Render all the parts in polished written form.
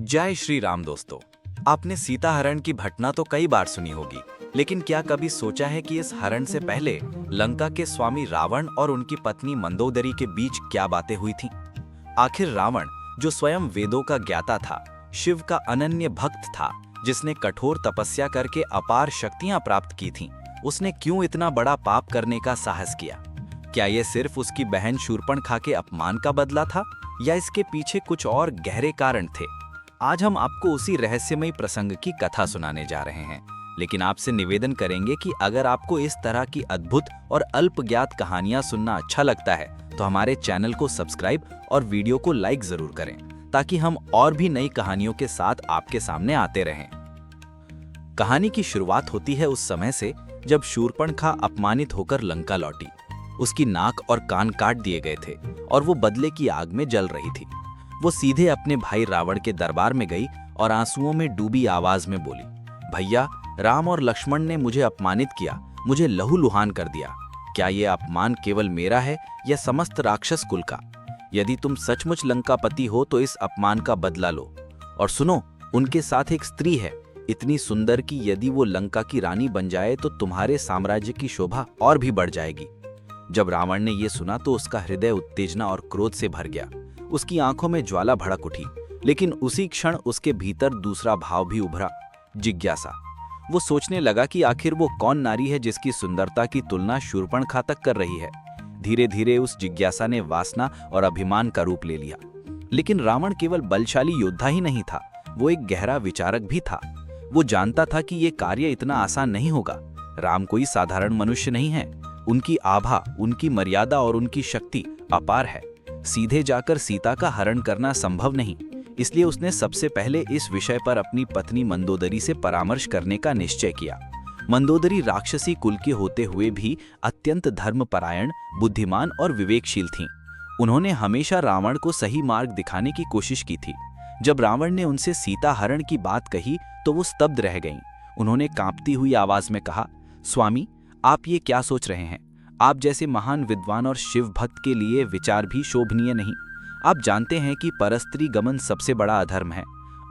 जय श्री राम दोस्तों। आपने सीता हरण की घटना तो कई बार सुनी होगी, लेकिन क्या कभी सोचा है कि इस हरण से पहले लंका के स्वामी रावण और उनकी पत्नी मंदोदरी के बीच क्या बातें हुई थीं? आखिर रावण, जो स्वयं वेदों का ज्ञाता था, शिव का अनन्य भक्त था, जिसने कठोर तपस्या करके अपार शक्तियां प्राप्त की थीं, उसने क्यों इतना बड़ा पाप करने का साहस किया? क्या ये सिर्फ उसकी बहन शूर्पणखा के अपमान का बदला था, या इसके पीछे कुछ और गहरे कारण थे? आज हम आपको उसी रहस्यमयी प्रसंग की कथा सुनाने जा रहे हैं, लेकिन आपसे निवेदन करेंगे कि अगर आपको इस तरह की अद्भुत और अल्पज्ञात कहानियां सुनना अच्छा लगता है तो हमारे चैनल को सब्सक्राइब और वीडियो को लाइक जरूर करें, ताकि हम और भी नई कहानियों के साथ आपके सामने आते रहें। कहानी की शुरुआत होती है उस समय से जब शूर्पणखा अपमानित होकर लंका लौटी। उसकी नाक और कान काट दिए गए थे और वो बदले की आग में जल रही थी। वो सीधे अपने भाई रावण के दरबार में गई और आंसुओं में डूबी आवाज में बोली, भैया, राम और लक्ष्मण ने मुझे अपमानित किया, मुझे लहूलुहान कर दिया। क्या ये अपमान केवल मेरा है या समस्त राक्षस कुल का? यदि तुम सचमुच लंकापति हो तो इस अपमान का बदला लो। और सुनो, उनके साथ एक स्त्री है, इतनी सुंदर कि यदि वो लंका की रानी बन जाए तो तुम्हारे साम्राज्य की शोभा और भी बढ़ जाएगी। जब रावण ने ये सुना तो उसका हृदय उत्तेजना और क्रोध से भर गया। उसकी आंखों में ज्वाला भड़क उठी, लेकिन उसी क्षण उसके भीतर दूसरा भाव भी उभरा, जिज्ञासा। वो सोचने लगा कि आखिर वो कौन नारी है जिसकी सुंदरता की तुलना शूर्पणखा तक कर रही है। धीरे धीरे उस जिज्ञासा ने वासना और अभिमान का रूप ले लिया। लेकिन रावण केवल बलशाली योद्धा ही नहीं था, वो एक गहरा विचारक भी था। वो जानता था कि ये कार्य इतना आसान नहीं होगा। राम कोई साधारण मनुष्य नहीं है। उनकी आभा, उनकी मर्यादा और उनकी शक्ति अपार है। सीधे जाकर सीता का हरण करना संभव नहीं। इसलिए उसने सबसे पहले इस विषय पर अपनी पत्नी मंदोदरी से परामर्श करने का निश्चय किया। मंदोदरी राक्षसी कुल के होते हुए भी अत्यंत धर्मपरायण, बुद्धिमान और विवेकशील थीं। उन्होंने हमेशा रावण को सही मार्ग दिखाने की कोशिश की थी। जब रावण ने उनसे सीता हरण की बात कही तो वो स्तब्ध रह गईं। उन्होंने कांपती हुई आवाज में कहा, स्वामी, आप ये क्या सोच रहे हैं? आप जैसे महान विद्वान और शिव भक्त के लिए विचार भी शोभनीय नहीं। आप जानते हैं कि परस्त्री गमन सबसे बड़ा अधर्म है,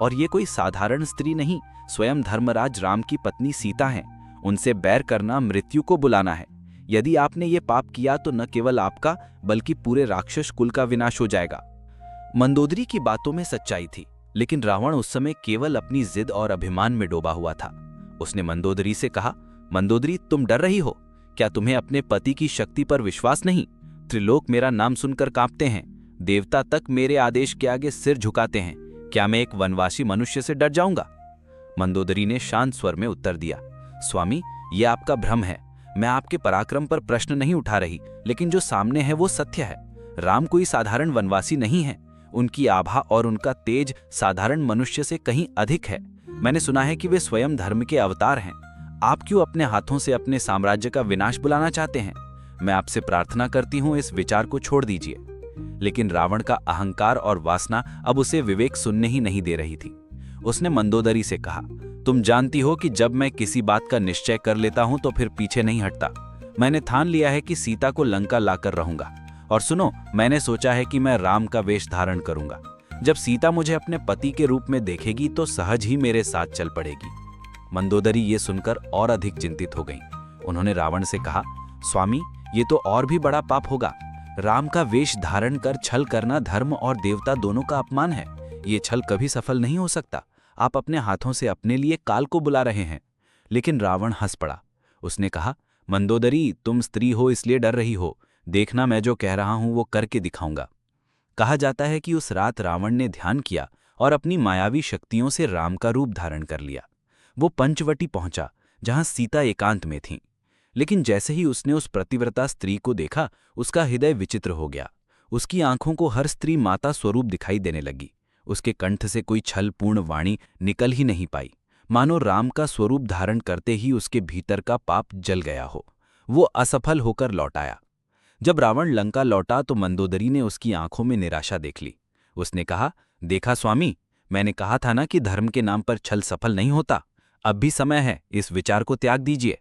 और ये कोई साधारण स्त्री नहीं, स्वयं धर्मराज राम की पत्नी सीता हैं। उनसे बैर करना मृत्यु को बुलाना है। यदि आपने ये पाप किया तो न केवल आपका बल्कि पूरे राक्षस कुल का विनाश हो जाएगा। मंदोदरी की बातों में सच्चाई थी, लेकिन रावण उस समय केवल अपनी जिद और अभिमान में डूबा हुआ था। उसने मंदोदरी से कहा, मंदोदरी, तुम डर रही हो? क्या तुम्हें अपने पति की शक्ति पर विश्वास नहीं? त्रिलोक मेरा नाम सुनकर कांपते हैं, देवता तक मेरे आदेश के आगे सिर झुकाते हैं। क्या मैं एक वनवासी मनुष्य से डर जाऊंगा? मंदोदरी ने शांत स्वर में उत्तर दिया, स्वामी, यह आपका भ्रम है। मैं आपके पराक्रम पर प्रश्न नहीं उठा रही, लेकिन जो सामने है वो सत्य है। राम कोई साधारण वनवासी नहीं है। उनकी आभा और उनका तेज साधारण मनुष्य से कहीं अधिक है। मैंने सुना है कि वे स्वयं धर्म के अवतार हैं। आप क्यों अपने हाथों से अपने साम्राज्य का विनाश बुलाना चाहते हैं? मैं आपसे प्रार्थना करती हूं, इस विचार को छोड़ दीजिए। लेकिन रावण का अहंकार और वासना अब उसे विवेक सुनने ही नहीं दे रही थी। उसने मंदोदरी से कहा, तुम जानती हो कि जब मैं किसी बात का निश्चय कर लेता हूं तो फिर पीछे नहीं हटता। मैंने ठान लिया है कि सीता को लंका लाकर रहूंगा। और सुनो, मैंने सोचा है कि मैं राम का वेश धारण करूंगा। जब सीता मुझे अपने पति के रूप में देखेगी तो सहज ही मेरे साथ चल पड़ेगी। मंदोदरी ये सुनकर और अधिक चिंतित हो गईं। उन्होंने रावण से कहा, स्वामी, ये तो और भी बड़ा पाप होगा। राम का वेश धारण कर छल करना धर्म और देवता दोनों का अपमान है। ये छल कभी सफल नहीं हो सकता। आप अपने हाथों से अपने लिए काल को बुला रहे हैं। लेकिन रावण हंस पड़ा। उसने कहा, मंदोदरी, तुम स्त्री हो इसलिए डर रही हो। देखना, मैं जो कह रहा हूं वो करके दिखाऊंगा। कहा जाता है कि उस रात रावण ने ध्यान किया और अपनी मायावी शक्तियों से राम का रूप धारण कर लिया। वो पंचवटी पहुंचा, जहां सीता एकांत में थीं। लेकिन जैसे ही उसने उस प्रतिव्रता स्त्री को देखा, उसका हृदय विचित्र हो गया। उसकी आंखों को हर स्त्री माता स्वरूप दिखाई देने लगी। उसके कंठ से कोई छलपूर्ण वाणी निकल ही नहीं पाई, मानो राम का स्वरूप धारण करते ही उसके भीतर का पाप जल गया हो। वो असफल होकर लौट आया। जब रावण लंका लौटा तो मंदोदरी ने उसकी आंखों में निराशा देख ली। उसने कहा, देखा स्वामी, मैंने कहा था ना कि धर्म के नाम पर छल सफल नहीं होता। अब भी समय है, इस विचार को त्याग दीजिए।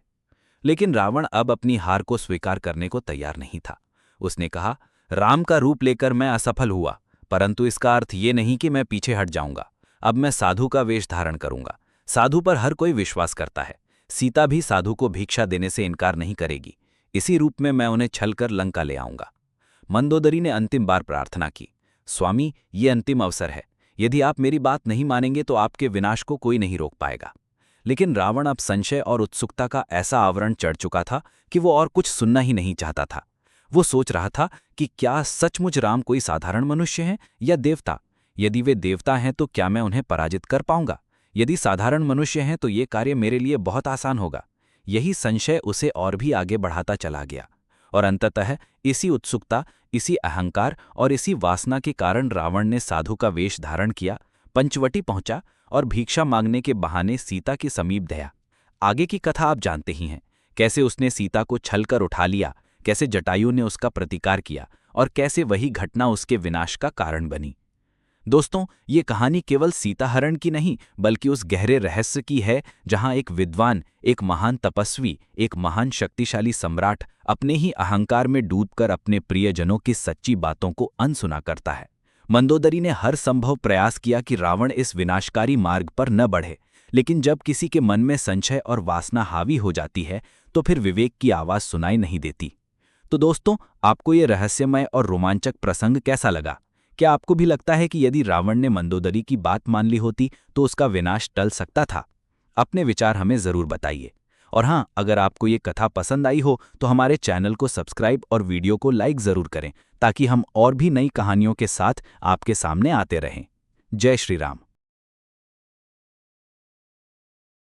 लेकिन रावण अब अपनी हार को स्वीकार करने को तैयार नहीं था। उसने कहा, राम का रूप लेकर मैं असफल हुआ, परंतु इसका अर्थ ये नहीं कि मैं पीछे हट जाऊंगा। अब मैं साधु का वेश धारण करूंगा। साधु पर हर कोई विश्वास करता है। सीता भी साधु को भिक्षा देने से इनकार नहीं करेगी। इसी रूप में मैं उन्हें छलकर लंका ले आऊंगा। मंदोदरी ने अंतिम बार प्रार्थना की, स्वामी, ये अंतिम अवसर है। यदि आप मेरी बात नहीं मानेंगे तो आपके विनाश को कोई नहीं रोक पाएगा। लेकिन रावण अब संशय और उत्सुकता का ऐसा आवरण चढ़ चुका था कि वो और कुछ सुनना ही नहीं चाहता था। वो सोच रहा था कि क्या सचमुच राम कोई साधारण मनुष्य हैं या देवता? यदि वे देवता हैं तो क्या मैं उन्हें पराजित कर पाऊंगा? यदि साधारण मनुष्य हैं तो ये कार्य मेरे लिए बहुत आसान होगा। यही संशय उसे और भी आगे बढ़ाता चला गया और अंततः इसी उत्सुकता, इसी अहंकार और इसी वासना के कारण रावण ने साधु का वेश धारण किया, पंचवटी पहुंचा और भिक्षा मांगने के बहाने सीता के समीप गया। आगे की कथा आप जानते ही हैं, कैसे उसने सीता को छलकर उठा लिया, कैसे जटायु ने उसका प्रतिकार किया और कैसे वही घटना उसके विनाश का कारण बनी। दोस्तों, ये कहानी केवल सीताहरण की नहीं बल्कि उस गहरे रहस्य की है जहां एक विद्वान, एक महान तपस्वी, एक महान शक्तिशाली सम्राट अपने ही अहंकार में डूबकर अपने प्रियजनों की सच्ची बातों को अनसुना करता है। मंदोदरी ने हर संभव प्रयास किया कि रावण इस विनाशकारी मार्ग पर न बढ़े, लेकिन जब किसी के मन में संशय और वासना हावी हो जाती है तो फिर विवेक की आवाज सुनाई नहीं देती। तो दोस्तों, आपको ये रहस्यमय और रोमांचक प्रसंग कैसा लगा? क्या आपको भी लगता है कि यदि रावण ने मंदोदरी की बात मान ली होती तो उसका विनाश टल सकता था? अपने विचार हमें ज़रूर बताइए। और हाँ, अगर आपको ये कथा पसंद आई हो तो हमारे चैनल को सब्सक्राइब और वीडियो को लाइक ज़रूर करें ताकि हम और भी नई कहानियों के साथ आपके सामने आते रहें। जय श्री राम।